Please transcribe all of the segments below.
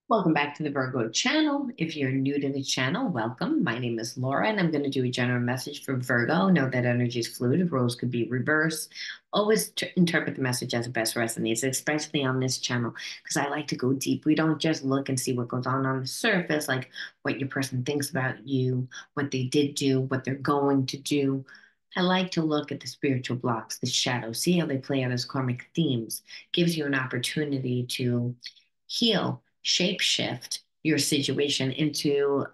Welcome back to the Virgo channel. If you're new to the channel, welcome. My name is Laura, and I'm going to do a general message for Virgo. Know that energy is fluid, roles could be reversed. Always interpret the message as it best resonates, especially on this channel, because I like to go deep. We don't just look and see what goes on the surface, like what your person thinks about you, what they did do, what they're going to do. I like to look at the spiritual blocks, the shadows, see how they play out as karmic themes. Gives you an opportunity to heal, shapeshift your situation into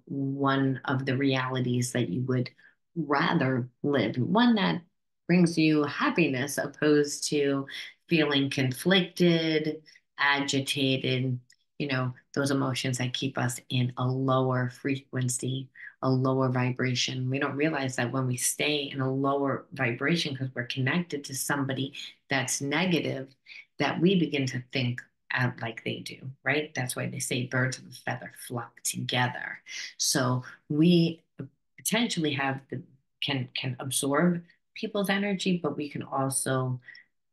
one of the realities that you would rather live, one that brings you happiness opposed to feeling conflicted, agitated, those emotions that keep us in a lower frequency, a lower vibration. We don't realize that when we stay in a lower vibration because we're connected to somebody that's negative, that we begin to think out like they do, right? That's why they say birds of a feather flock together. So we potentially have the can absorb people's energy, but we can also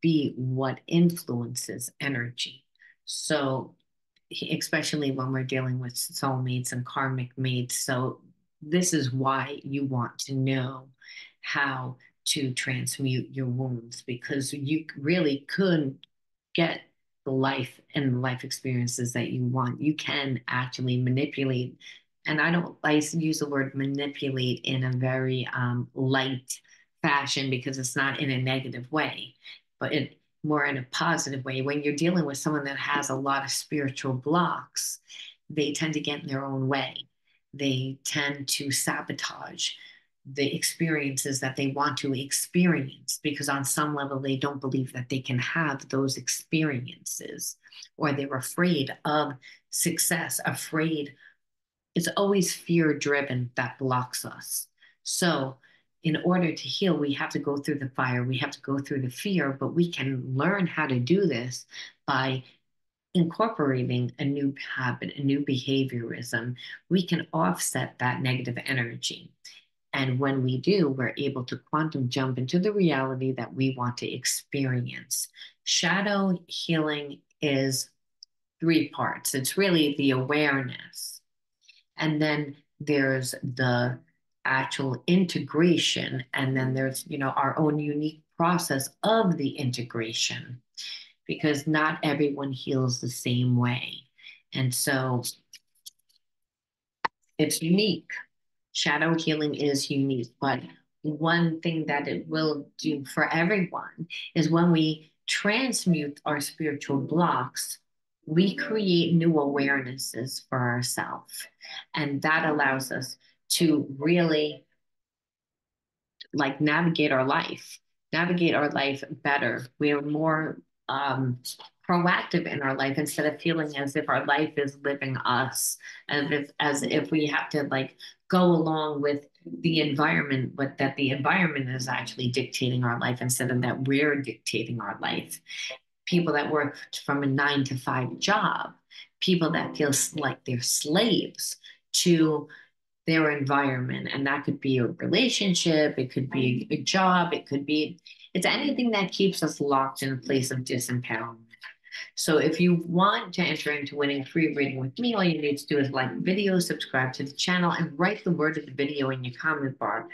be what influences energy. So especially when we're dealing with soulmates and karmic mates. So this is why you want to know how to transmute your wounds, because you really could get the life and life experiences that you want. You can actually manipulate. And I use the word manipulate in a very light fashion because it's not in a negative way, but it more in a positive way. When you're dealing with someone that has a lot of spiritual blocks, they tend to get in their own way. They tend to sabotage the experiences that they want to experience because on some level they don't believe that they can have those experiences, or they're afraid of success, afraid. It's always fear driven that blocks us. So in order to heal, we have to go through the fire, we have to go through the fear, but we can learn how to do this by incorporating a new habit, a new behaviorism. We can offset that negative energy. And when we do, we're able to quantum jump into the reality that we want to experience. Shadow healing is three parts. It's really the awareness. And then there's the actual integration. And then there's, our own unique process of the integration, because not everyone heals the same way. And so it's unique. Shadow healing is unique, but one thing that it will do for everyone is when we transmute our spiritual blocks, we create new awarenesses for ourselves. And that allows us to really like navigate our life better. We are more proactive in our life instead of feeling as if our life is living us, as if we have to like go along with the environment, but that the environment is actually dictating our life instead of that we're dictating our life. People that work from a 9 to 5 job, people that feel like they're slaves to their environment. And that could be a relationship, it could be a job, it's anything that keeps us locked in a place of disempowerment. So if you want to enter into winning free reading with me, all you need to do is like the video, subscribe to the channel, and write the word of the video in your comment bar.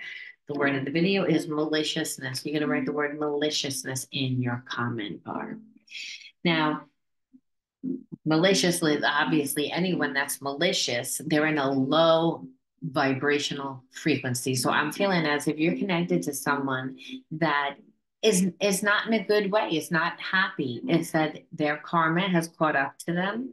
The word of the video is maliciousness. You're going to write the word maliciousness in your comment bar. Now, maliciously, obviously, anyone that's malicious, they're in a low vibrational frequency. So I'm feeling as if you're connected to someone that is not in a good way, is not happy. It's that their karma has caught up to them.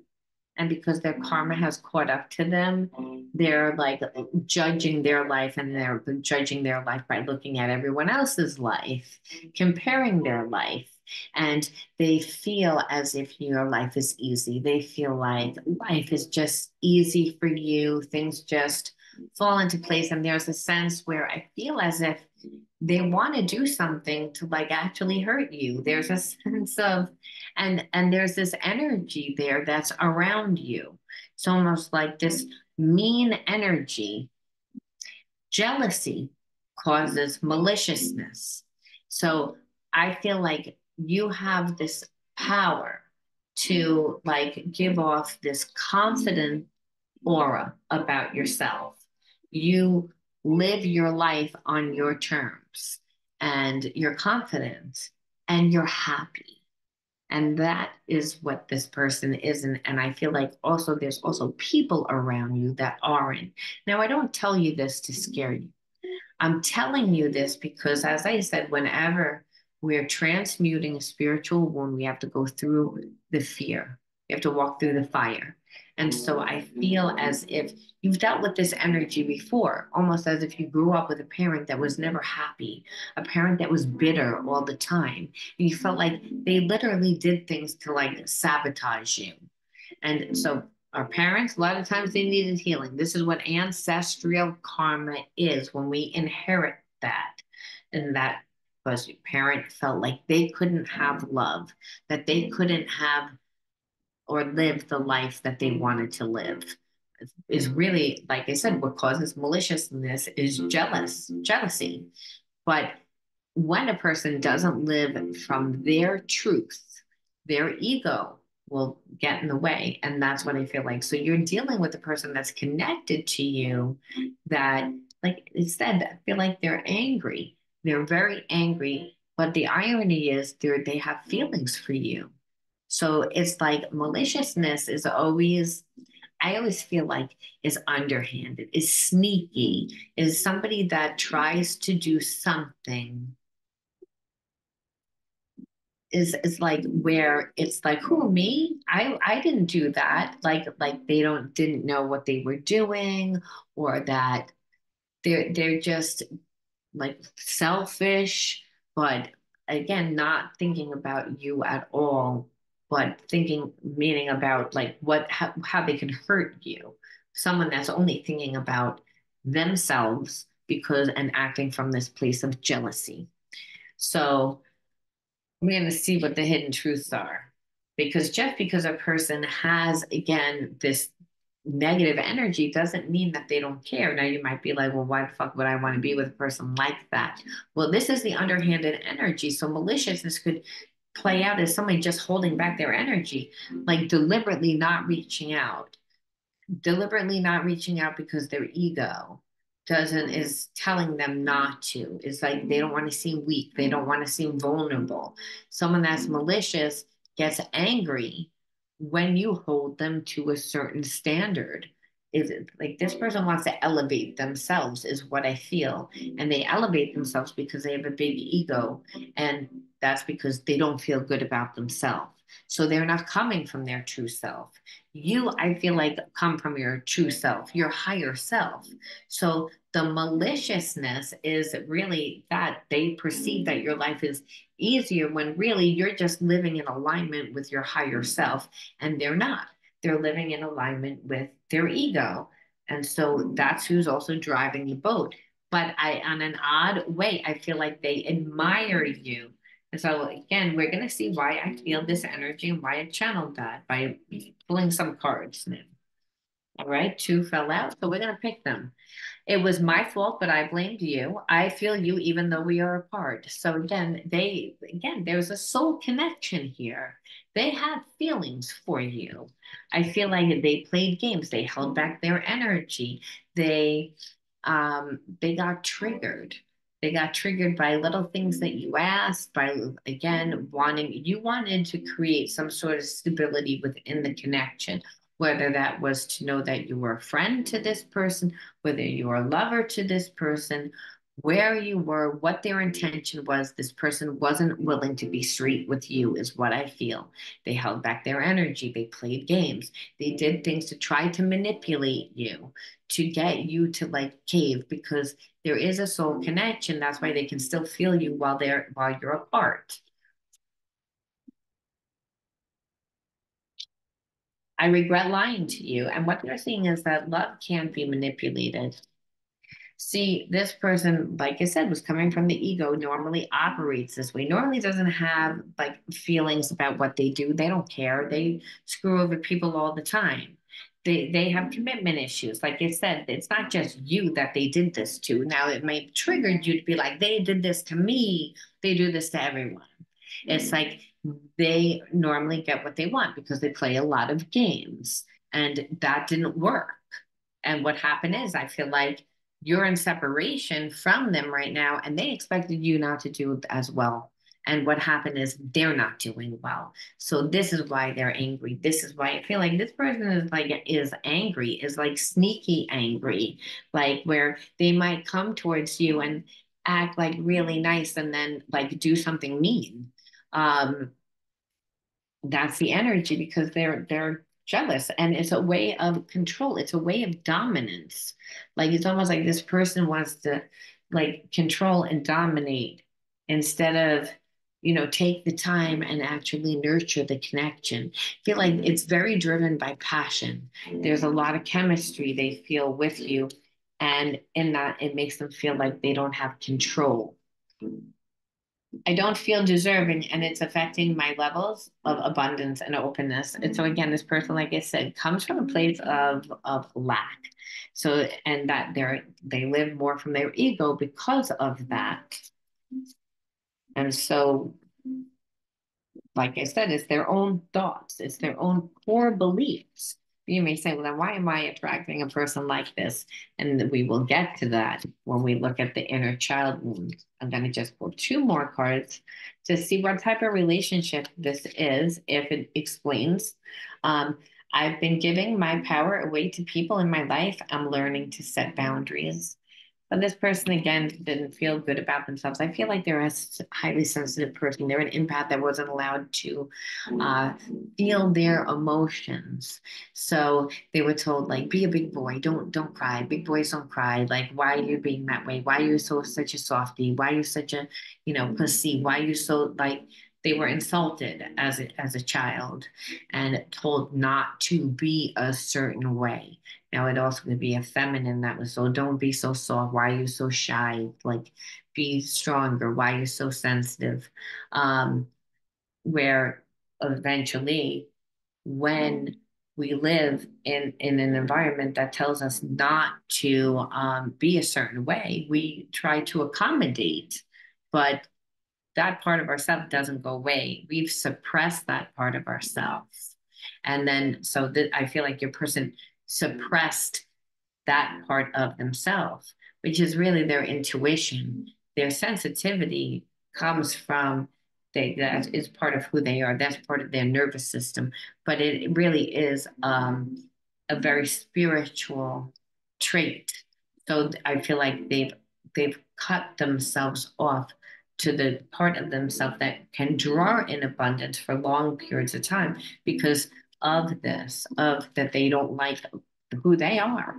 And because their karma has caught up to them, they're like judging their life, and they're judging their life by looking at everyone else's life, comparing their life. And they feel as if your life is easy. They feel like life is just easy for you. Things just fall into place. And there's a sense where I feel as if they want to do something to like actually hurt you. There's a sense of, and there's this energy there that's around you. It's almost like this mean energy. Jealousy causes maliciousness. So I feel like you have this power to like give off this confident aura about yourself. You live your life on your terms and you're confident and you're happy. And that is what this person isn't. And I feel like also there's also people around you that aren't. Now, I don't tell you this to scare you. I'm telling you this because, as I said, whenever we're transmuting a spiritual wound, we have to go through the fear. We have to walk through the fire. And so I feel as if you've dealt with this energy before, almost as if you grew up with a parent that was never happy, a parent that was bitter all the time. And you felt like they literally did things to like sabotage you. And so our parents, a lot of times they needed healing. This is what ancestral karma is when we inherit that. And that was your parent felt like they couldn't have love, that they couldn't have or live the life that they wanted to live. Is really, like I said, what causes maliciousness is jealousy. But when a person doesn't live from their truth, their ego will get in the way. And that's what I feel like. So you're dealing with a person that's connected to you that, like I said, I feel like they're angry. They're very angry. But the irony is they have feelings for you. So it's like maliciousness is always, I always feel like is underhanded, is sneaky, is somebody that tries to do something is like where it's like, who, me? I didn't do that. Like they didn't know what they were doing, or that they're just like selfish, but again, not thinking about you at all, but thinking, meaning about like how they can hurt you. Someone that's only thinking about themselves because and acting from this place of jealousy. So we're going to see what the hidden truths are. Because just because a person has, again, this negative energy doesn't mean that they don't care. Now, you might be like, well, why the fuck would I want to be with a person like that? Well, this is the underhanded energy. So, maliciousness could play out as somebody just holding back their energy, like deliberately not reaching out because their ego doesn't is telling them not to. It's like they don't want to seem weak, they don't want to seem vulnerable. Someone that's malicious gets angry when you hold them to a certain standard. Is it like this person wants to elevate themselves, is what I feel. And they elevate themselves because they have a big ego. And that's because they don't feel good about themselves. So they're not coming from their true self. You, I feel like, come from your true self, your higher self. So the maliciousness is really that they perceive that your life is easier when really you're just living in alignment with your higher self, and they're not. They're living in alignment with their ego. And so that's who's also driving the boat. But on an odd way, I feel like they admire you. And so again, we're going to see why I feel this energy and why I channeled that by pulling some cards now. All right, two fell out, so we're going to pick them. It was my fault, but I blamed you. I feel you even though we are apart. So again, there's a soul connection here. They had feelings for you. I feel like they played games. They held back their energy. They they got triggered. They got triggered by little things that you asked, by again you wanted to create some sort of stability within the connection, whether that was to know that you were a friend to this person, whether you were a lover to this person, where you were, what their intention was. This person wasn't willing to be straight with you, is what I feel. They held back their energy. They played games. They did things to try to manipulate you, to get you to like cave because there is a soul connection. That's why they can still feel you while you're apart. I regret lying to you. And what they're seeing is that love can be manipulated. See, this person, like I said, was coming from the ego, normally operates this way, normally doesn't have like feelings about what they do. They don't care. They screw over people all the time. They have commitment issues. Like I said, it's not just you that they did this to. Now it may trigger you to be like, they did this to me. They do this to everyone. It's like they normally get what they want because they play a lot of games. And that didn't work. And what happened is, I feel like you're in separation from them right now, and they expected you not to do as well. And what happened is they're not doing well. So this is why they're angry. This is why I feel like this person is angry, is like sneaky angry, like where they might come towards you and act like really nice and then like do something mean. Um, that's the energy because they're jealous, and it's a way of control, it's a way of dominance. Like it's almost like this person wants to like control and dominate instead of take the time and actually nurture the connection. I feel like it's very driven by passion. There's a lot of chemistry they feel with you, and in that it makes them feel like they don't have control. I don't feel deserving, and it's affecting my levels of abundance and openness. And so again, this person, like I said, comes from a place of lack. So and that they live more from their ego because of that. And so, like I said, it's their own thoughts, it's their own core beliefs. You may say, well, then why am I attracting a person like this? And we will get to that when we look at the inner child wound. I'm going to just pull two more cards to see what type of relationship this is, if it explains. Um, I've been giving my power away to people in my life. I'm learning to set boundaries. But this person again didn't feel good about themselves. I feel like they're a highly sensitive person. They're an empath that wasn't allowed to uh, feel their emotions. So they were told, like, be a big boy, don't cry. Big boys don't cry. Like, why are you being that way? Why are you so such a softie? Why are you such a pussy? Why are you so like? They were insulted as a child and told not to be a certain way. Now it also could be a feminine that was, so don't be so soft. Why are you so shy? Like be stronger. Why are you so sensitive? Um, where eventually when we live in an environment that tells us not to be a certain way, we try to accommodate, but that part of ourselves doesn't go away. We've suppressed that part of ourselves. And then, so that I feel like your person suppressed that part of themselves, which is really their intuition. Their sensitivity comes from that is part of who they are. That's part of their nervous system. But it really is a very spiritual trait. So I feel like they've cut themselves off to the part of themselves that can draw in abundance for long periods of time because of this, of that they don't like who they are,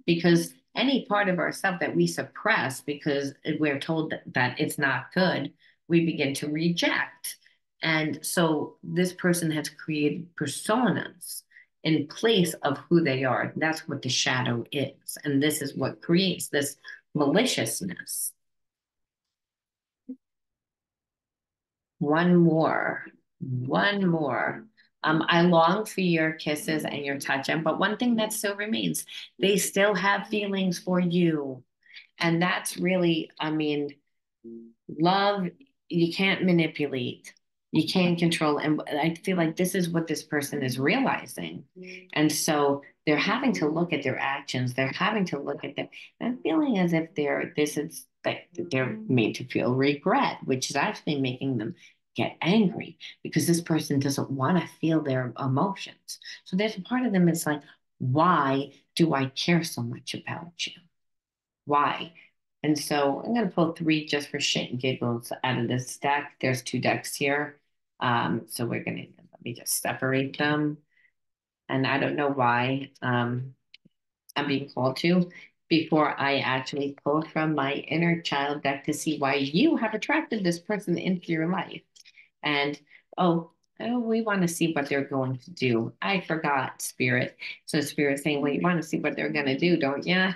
because any part of ourselves that we suppress because we're told that it's not good, we begin to reject. And so this person has created personas in place of who they are. That's what the shadow is. And this is what creates this maliciousness. One more, one more. I long for your kisses and your touch, but one thing that still remains, they still have feelings for you. And that's really, I mean, love, you can't manipulate, you can't control. And I feel like this is what this person is realizing. And so they're having to look at their actions, they're having to look at them and feeling as if this is like they're made to feel regret, which is actually making them get angry because this person doesn't want to feel their emotions. So there's a part of them that's like, why do I care so much about you? Why? And so I'm going to pull three just for shit and giggles out of this deck. There's two decks here. So we're going to, let me just separate them. And I don't know why I'm being called to before I actually pull from my inner child deck to see why you have attracted this person into your life. And oh, we want to see what they're going to do. I forgot, Spirit. So Spirit saying, well, you want to see what they're going to do, don't you?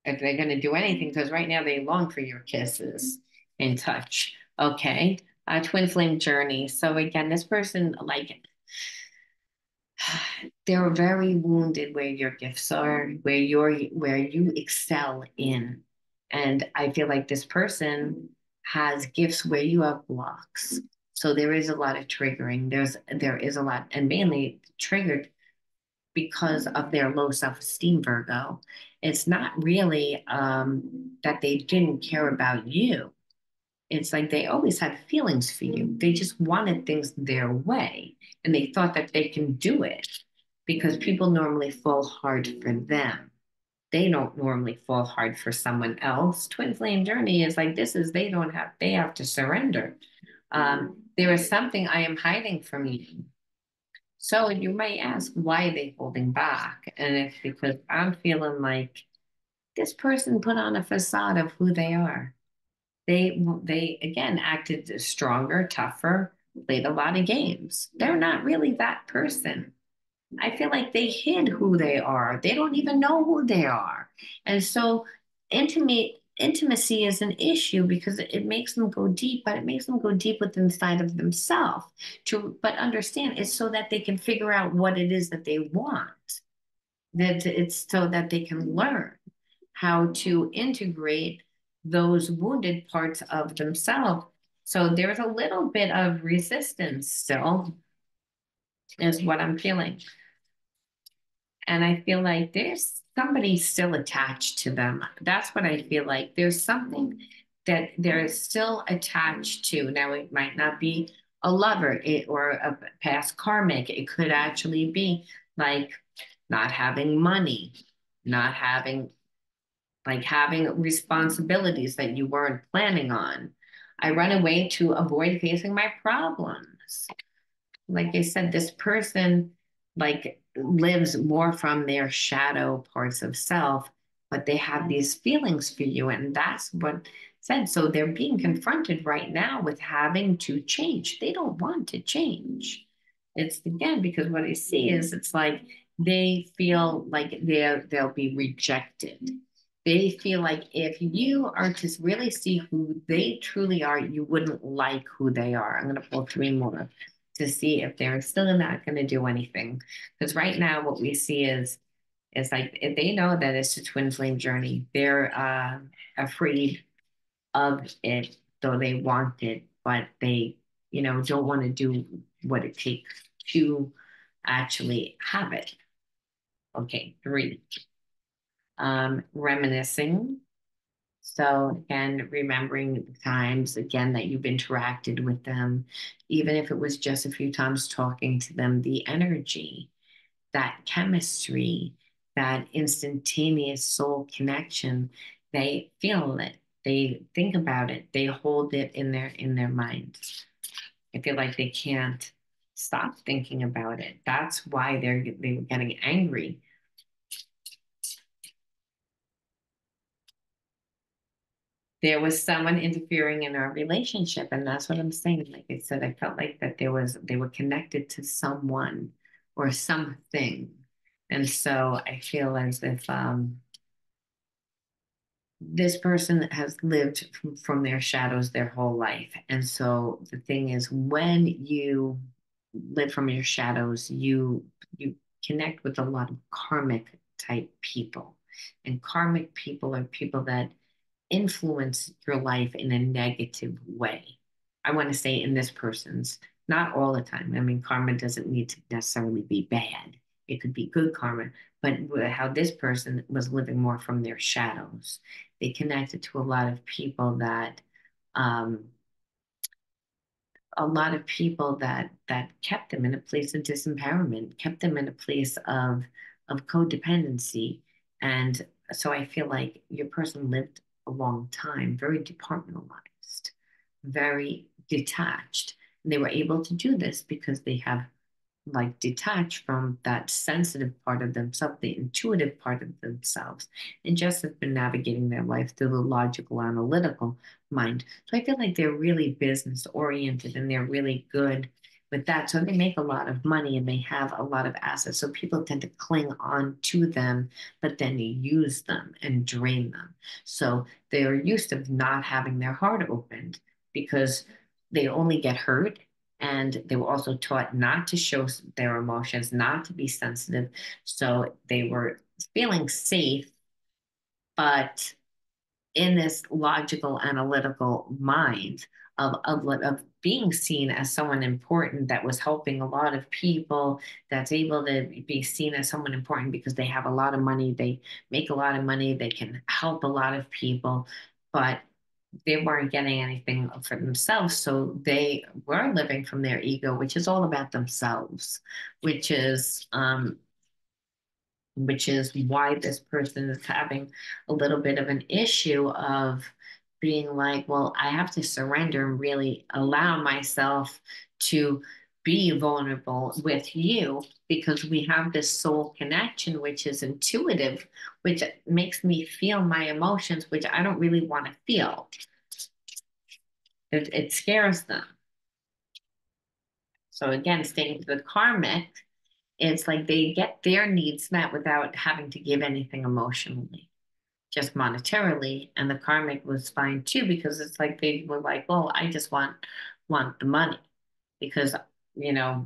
If they're going to do anything, because right now they long for your kisses and touch. Okay. Twin flame journey. So again, this person, like, they're very wounded where your gifts are, where you excel in. And I feel like this person has gifts where you have blocks. So there is a lot of triggering. There is a lot, and mainly triggered because of their low self-esteem, Virgo. It's not really that they didn't care about you. It's like they always had feelings for you. They just wanted things their way, and they thought that they can do it because people normally fall hard for them. They don't normally fall hard for someone else. Twin flame journey is like this is they have to surrender. There is something I am hiding from you. So you may ask, why are they holding back? And it's because I'm feeling like this person put on a facade of who they are. They again acted stronger, tougher, played a lot of games. They're not really that person. I feel like they hid who they are. They don't even know who they are. And so intimacy is an issue because it makes them go deep, but it makes them go deep within inside of themselves to but understand it's so that they can figure out what it is that they want. That it's so that they can learn how to integrate those wounded parts of themselves. So there's a little bit of resistance still, is what I'm feeling. And I feel like there's somebody still attached to them. That's what I feel like. There's something that they're still attached to. Now, it might not be a lover or a past karmic. It could actually be like not having money, not having like having responsibilities that you weren't planning on. I run away to avoid facing my problems. Like I said, this person like lives more from their shadow parts of self, but they have these feelings for you. And that's what said. So they're being confronted right now with having to change. They don't want to change. It's again because what I see is it's like they feel like they'll be rejected. They feel like if you are to really see who they truly are, you wouldn't like who they are. I'm going to pull three more to see if they're still not going to do anything. Because right now, what we see is like if they know that it's a twin flame journey. They're afraid of it, though they want it, but they, don't want to do what it takes to actually have it. Okay, three. Reminiscing. So again, remembering the times again that you've interacted with them, even if it was just a few times talking to them, the energy, that chemistry, that instantaneous soul connection, they feel it, they think about it, they hold it in their minds. I feel like they can't stop thinking about it. That's why they were getting angry. There was someone interfering in our relationship, and that's what I'm saying. Like I said, I felt like that they were connected to someone or something. And so I feel as if this person has lived from their shadows their whole life. And so the thing is, when you live from your shadows, you connect with a lot of karmic type people. And karmic people are people that influence your life in a negative way. I want to say in this person's, not all the time. I mean, karma doesn't need to necessarily be bad. It could be good karma, but how this person was living more from their shadows. They connected to um, a lot of people that kept them in a place of disempowerment, kept them in a place of codependency. And so I feel like your person lived a long time, very departmentalized, very detached. And they were able to do this because they have like detached from that sensitive part of themselves, the intuitive part of themselves, and just have been navigating their life through the logical, analytical mind. So I feel like they're really business oriented and they're really good with that. So they make a lot of money and they have a lot of assets. So people tend to cling on to them, but then use them and drain them. So they are used to not having their heart opened because they only get hurt, and they were also taught not to show their emotions, not to be sensitive. So they were feeling safe, but in this logical, analytical mind of being seen as someone important that was helping a lot of people, that's able to be seen as someone important because they have a lot of money, they make a lot of money, they can help a lot of people, but they weren't getting anything for themselves. So they were living from their ego, which is all about themselves, which is um, which is why this person is having a little bit of an issue of being like, well, I have to surrender and really allow myself to be vulnerable with you because we have this soul connection, which is intuitive, which makes me feel my emotions, which I don't really want to feel. It scares them. So again, staying to the karmic, it's like they get their needs met without having to give anything emotionally, just monetarily. And the karmic was fine too, because it's like they were like, oh, I just want the money. Because,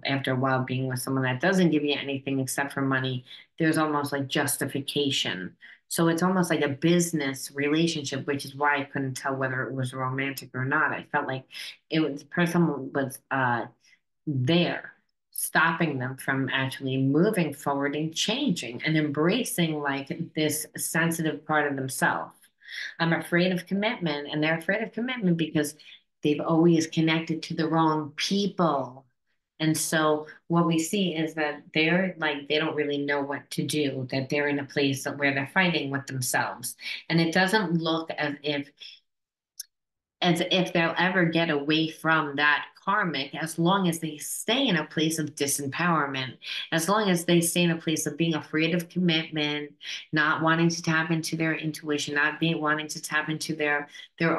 after a while being with someone that doesn't give you anything except for money, there's almost like justification. So it's almost like a business relationship, which is why I couldn't tell whether it was romantic or not. I felt like it was the person was there, stopping them from actually moving forward and changing and embracing like this sensitive part of themselves. I'm afraid of commitment, and they're afraid of commitment because they've always connected to the wrong people. And so what we see is that they're like, they don't really know what to do, that they're in a place where they're fighting with themselves. And it doesn't look as if they'll ever get away from that karmic as long as they stay in a place of disempowerment, as long as they stay in a place of being afraid of commitment, not wanting to tap into their intuition, not being wanting to tap into their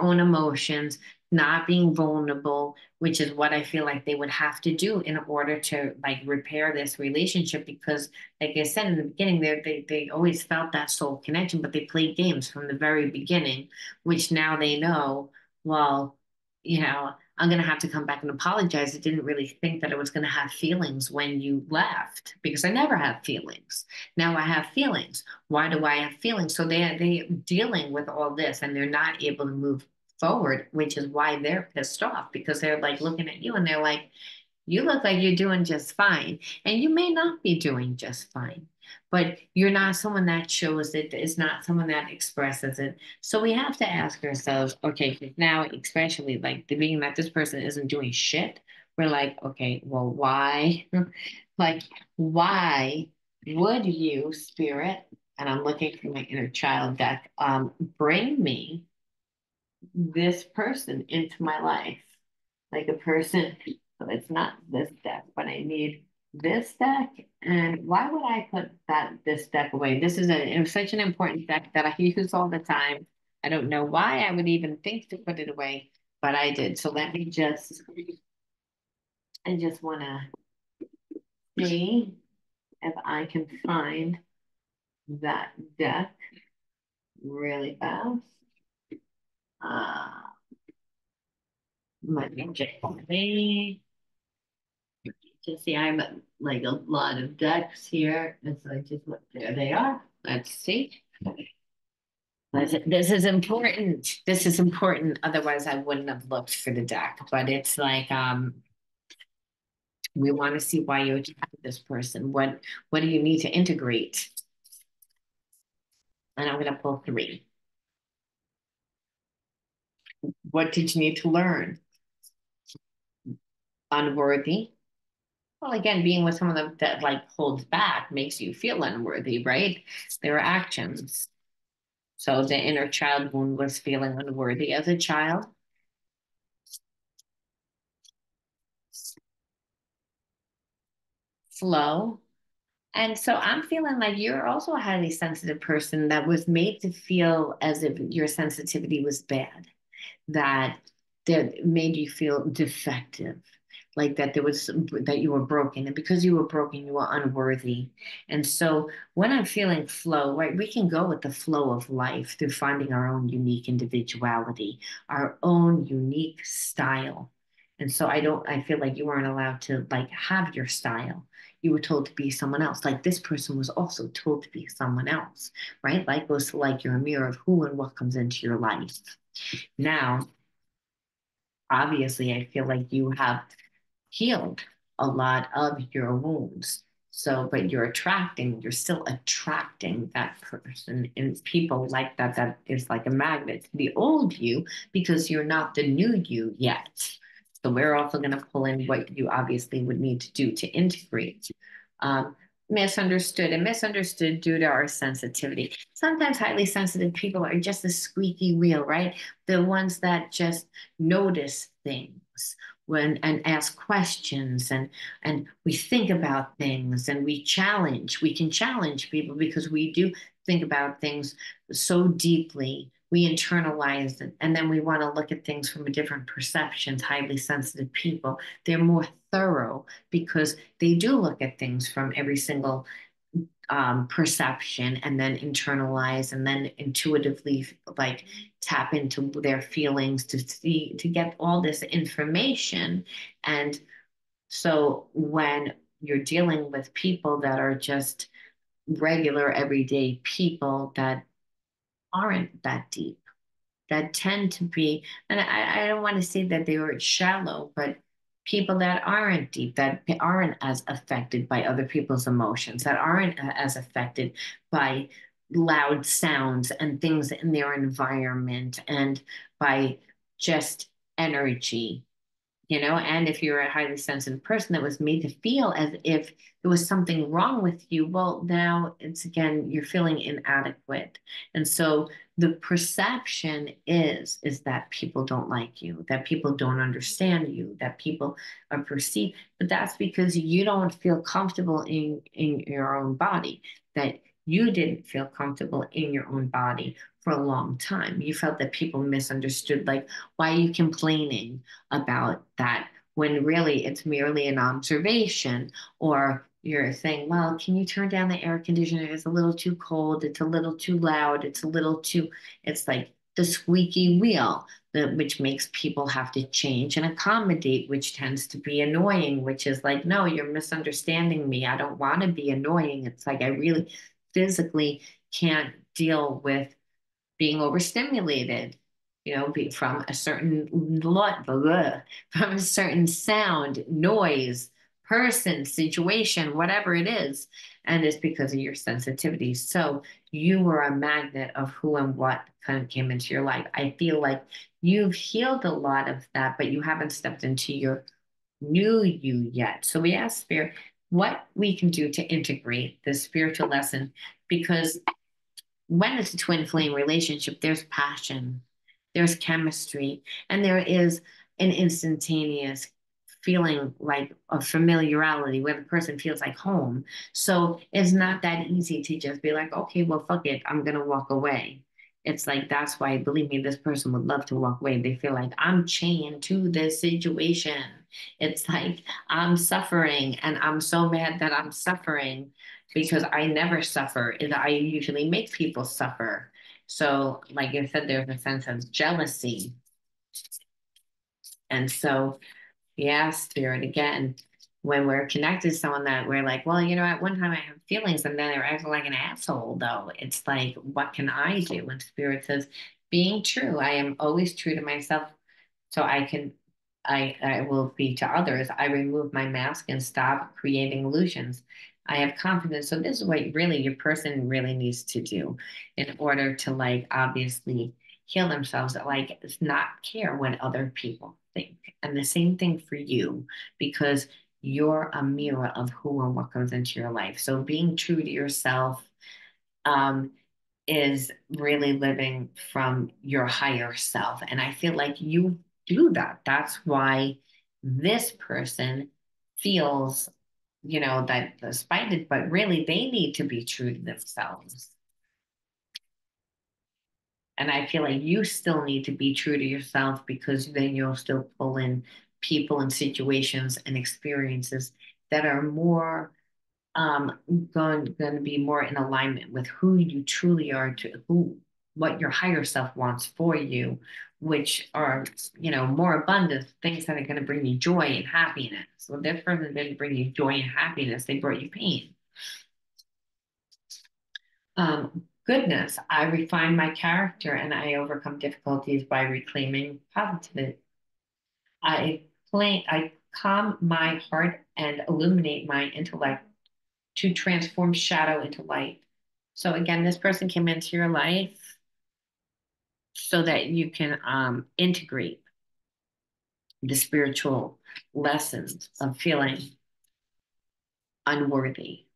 own emotions, not being vulnerable, which is what I feel like they would have to do in order to like repair this relationship. Because, like I said in the beginning, they always felt that soul connection, but they played games from the very beginning, which now they know, well, I'm going to have to come back and apologize. I didn't really think that I was going to have feelings when you left because I never had feelings. Now I have feelings. Why do I have feelings? So they dealing with all this and they're not able to move forward, which is why they're pissed off because they're like looking at you and they're like, you look like you're doing just fine. And you may not be doing just fine, but you're not someone that shows it, is not someone that expresses it. So we have to ask ourselves, okay, now, especially like the being that this person isn't doing shit, we're like, okay, well, why? Like, why would you, spirit? And I'm looking for my inner child deck, bring me this person into my life, like a person. So it's not this deck, but I need this deck. And why would I put this deck away? This is such an important deck that I use all the time. I don't know why I would even think to put it away, but I did. So I just want to see if I can find that deck really fast. Uh, let me just see. Just see, I have like a lot of decks here. And so I just look, there they are. Let's see. This is important. This is important. Otherwise, I wouldn't have looked for the deck. But it's like we want to see why you attracted this person. What do you need to integrate? And I'm gonna pull three. What did you need to learn? Unworthy. Well, again, being with someone that like holds back makes you feel unworthy, right? There are actions. So the inner child wound was feeling unworthy as a child. Flow. And so I'm feeling like you're also a highly sensitive person that was made to feel as if your sensitivity was bad, that that made you feel defective, like that there was that you were broken, and because you were broken, you were unworthy. And so when I'm feeling flow, right, we can go with the flow of life through finding our own unique individuality, our own unique style. And so I feel like you weren't allowed to like have your style. You were told to be someone else. Like this person was also told to be someone else, right? Like was like you're a mirror of who and what comes into your life. Now, obviously, I feel like you have healed a lot of your wounds. So, but you're still attracting that person, and people like that. That is like a magnet to the old you because you're not the new you yet. So, we're also going to pull in what you obviously would need to do to integrate. Um, Misunderstood and misunderstood due to our sensitivity. Sometimes highly sensitive people are just a squeaky wheel, right? The ones that just notice things when and ask questions and we think about things and we can challenge people because we do think about things so deeply, we internalize it, and then we want to look at things from a different perceptions. Highly sensitive people, they're more thorough because they do look at things from every single perception and then internalize and then intuitively like tap into their feelings to see to get all this information. And so when you're dealing with people that are just regular everyday people that aren't that deep, that tend to be, and I don't want to say that they were shallow, but people that aren't deep, that aren't as affected by other people's emotions, that aren't as affected by loud sounds and things in their environment and by just energy, and if you're a highly sensitive person that was made to feel as if there was something wrong with you, well, now it's again, you're feeling inadequate. And so the perception is that people don't like you, that people don't understand you, that people are perceived, but that's because you don't feel comfortable in your own body, that you didn't feel comfortable in your own body for a long time. You felt that people misunderstood, like, why are you complaining about that when really it's merely an observation, or you're saying, well, can you turn down the air conditioner? It's a little too cold, it's a little too loud, it's a little too, it's like the squeaky wheel, which makes people have to change and accommodate, which tends to be annoying, which is like, no, you're misunderstanding me. I don't want to be annoying. It's like I really physically can't deal with being overstimulated, from a certain lot, from a certain sound, noise, person, situation, whatever it is. And it's because of your sensitivity. So you were a magnet of who and what kind of came into your life. I feel like you've healed a lot of that, but you haven't stepped into your new you yet. So we asked Spirit what we can do to integrate this spiritual lesson because when it's a twin flame relationship, there's passion, there's chemistry, and there is an instantaneous feeling like of familiarity where the person feels like home. So it's not that easy to just be like, okay, well, fuck it, I'm gonna walk away. It's like that's why, believe me, this person would love to walk away. They feel like I'm chained to this situation. It's like I'm suffering and I'm so mad that I'm suffering because I never suffer. And I usually make people suffer. So, like I said, there's a sense of jealousy. And so, yeah, spirit again, when we're connected to someone that we're like, well, at one time I have feelings and then they're acting like an asshole, though. It's like, what can I do? And spirit says, being true, I am always true to myself so I will be to others. I remove my mask and stop creating illusions. I have confidence. So this is what really your person really needs to do in order to like obviously heal themselves, like not care what other people think. And the same thing for you, because you're a mirror of who and what comes into your life. So being true to yourself, um, is really living from your higher self. And I feel like you do that. That's why this person feels, that they're spited, but really they need to be true to themselves. And I feel like you still need to be true to yourself because then you'll still pull in people and situations and experiences that are more um, going to be more in alignment with who you truly are, to who what your higher self wants for you, which are more abundant things that are going to bring you joy and happiness. So this person didn't bring you joy and happiness; they brought you pain. Goodness, I refine my character and I overcome difficulties by reclaiming positivity. I calm my heart and illuminate my intellect to transform shadow into light. So again, this person came into your life so that you can integrate the spiritual lessons of feeling unworthy.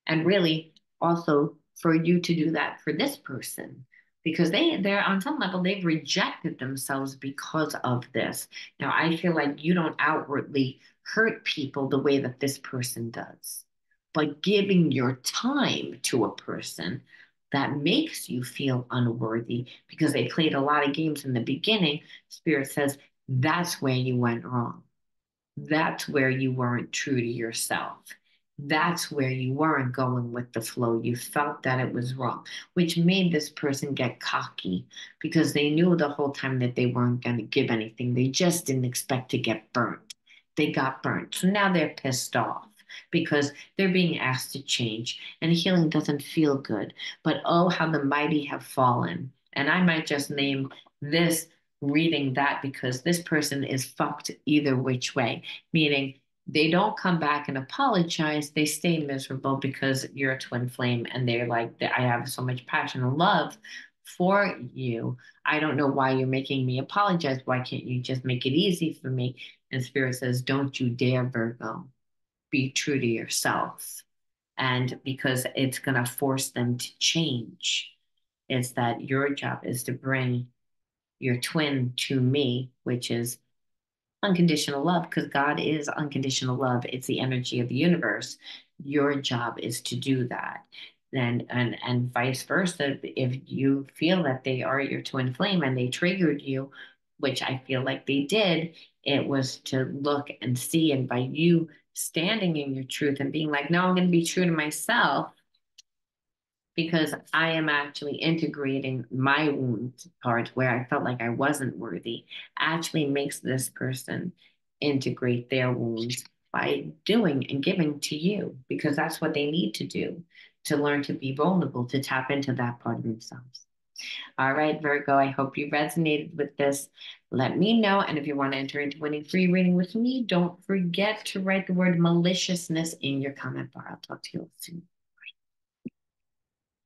And really also for you to do that for this person because they're on some level they've rejected themselves because of this. Now I feel like you don't outwardly hurt people the way that this person does. But giving your time to a person that makes you feel unworthy because they played a lot of games in the beginning, Spirit says that's where you went wrong. That's where you weren't true to yourself. That's where you weren't going with the flow. You felt that it was wrong, which made this person get cocky because they knew the whole time that they weren't going to give anything. They just didn't expect to get burnt. They got burnt. So now they're pissed off because they're being asked to change and healing doesn't feel good. But oh, how the mighty have fallen. And I might just name this reading that because this person is fucked either which way, meaning they don't come back and apologize. They stay miserable because you're a twin flame and they're like, I have so much passion and love for you. I don't know why you're making me apologize. Why can't you just make it easy for me? And Spirit says, don't you dare, Virgo. Be true to yourself. And because it's going to force them to change, it's that your job is to bring your twin to me, which is unconditional love, because God is unconditional love. It's the energy of the universe. Your job is to do that. And vice versa. If you feel that they are your twin flame and they triggered you, which I feel like they did, it was to look and see. And by you standing in your truth and being like, no, I'm going to be true to myself because I am actually integrating my wound part where I felt like I wasn't worthy, actually makes this person integrate their wounds by doing and giving to you because that's what they need to do to learn to be vulnerable, to tap into that part of themselves. All right, Virgo, I hope you resonated with this. Let me know. And if you want to enter into winning free reading with me, don't forget to write the word maliciousness in your comment bar. I'll talk to you soon.